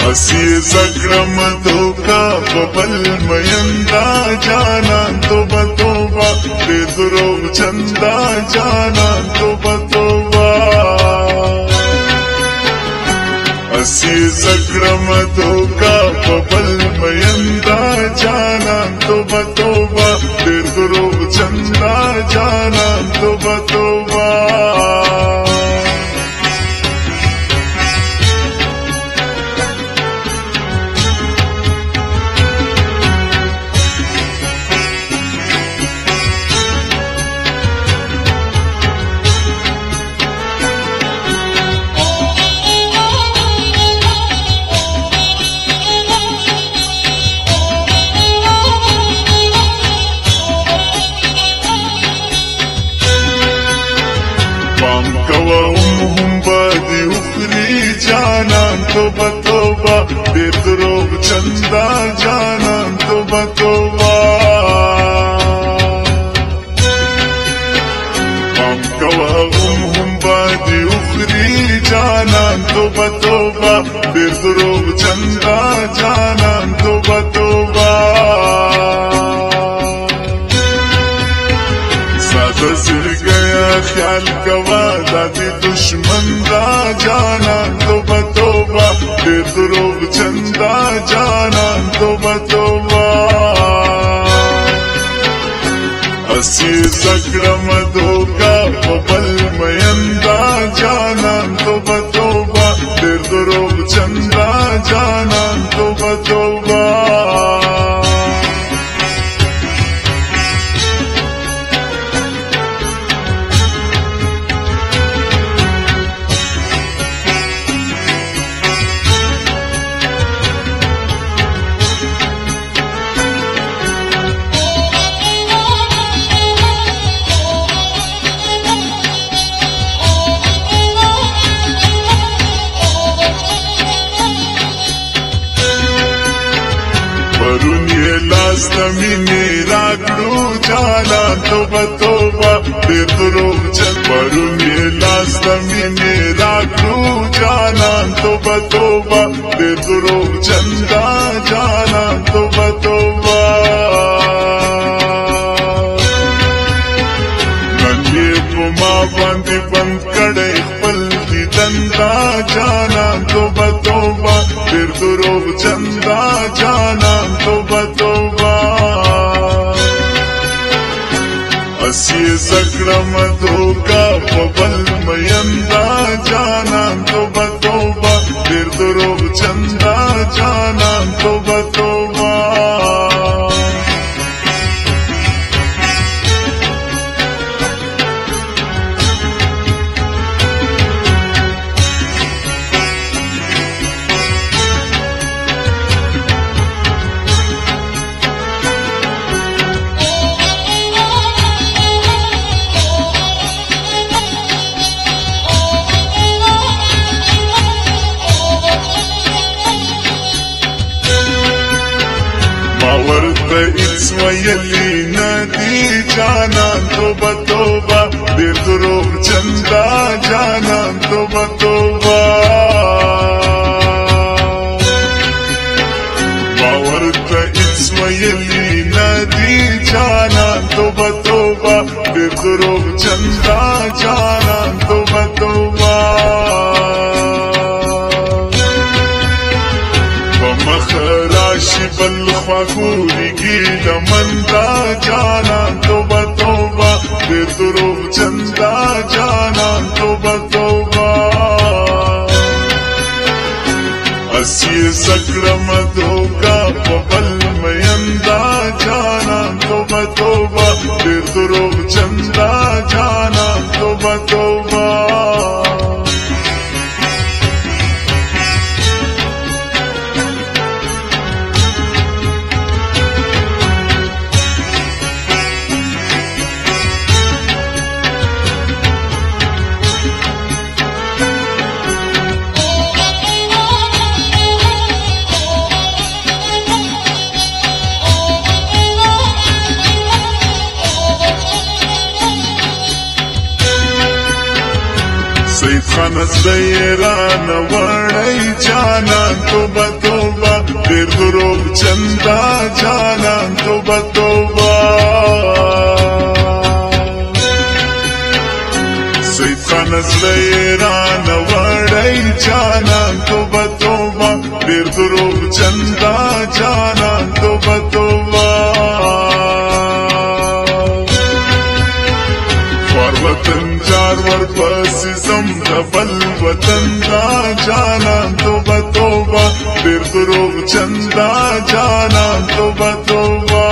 اسی زکرم دوکا ببل میندا جانان توبہ توبہ بے دروغ چندا جانان توبہ توبہ اسی زکرم دوکا ببل میندا جانان توبہ توبہ بے دروغ چندا جانان توبہ توبہ جانان توبہ توبہ بے دروغ چندا جانان توبہ توبہ پام کوا ہم بادی اخری جانان توبہ توبہ بے دروغ چندا جانان توبہ توبہ سادہ سر گیا خیال کوا دادی دشمن دا جانان توبہ توبہ بے دروغ چندا جانان توبہ توبہ اسی زکرم دوکا ببل میندا جانان توبہ توبہ بے دروغ چندا جانان توبہ توبہ لاستمینی راکڑو جانان توبہ توبہ بے دروغ چند پرونی لاستمینی راکڑو جانان توبہ توبہ بے دروغ چندا جانان توبہ توبہ ننی پما باندی بند کڑے خپل دی دندا جانان توبہ توبہ بے دروغ چندا جانان توبہ توبہ اسی زکرم دوکا ببل میندا جانان توبہ توبہ بے دروغ چندا جانان توبہ توبہ ویلی ندی جانان توبہ توبہ بے دروغ چندا جانان توبہ توبہ باور تا اس ویلی ندی جانان توبہ توبہ بے دروغ چندا جانان توبہ توبہ مخراشی بل خواگوری گی لمندا جانان توبہ توبہ بے دروغ چندا جانان توبہ توبہ اسی زکرم دوکا ببل میندا جانان توبہ توبہ بے دروغ چندا جانان توبہ توبہ سید خان زیران وړی جانان توبه توبه ډېر دروغ چندا جانان توبه توبه سیطان زړه رانه وړی جانان توبه توبه ډېر دروغ چندا جانان توبه توبه خوار وطن جار ورپسې ځم د بل وطن دا جانان توبه توبه ډېر دروغ چندا جانان توبه توبه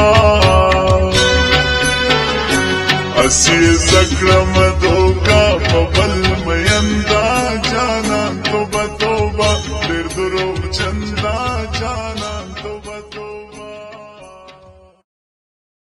اسی زکرم دوکا په بل میندا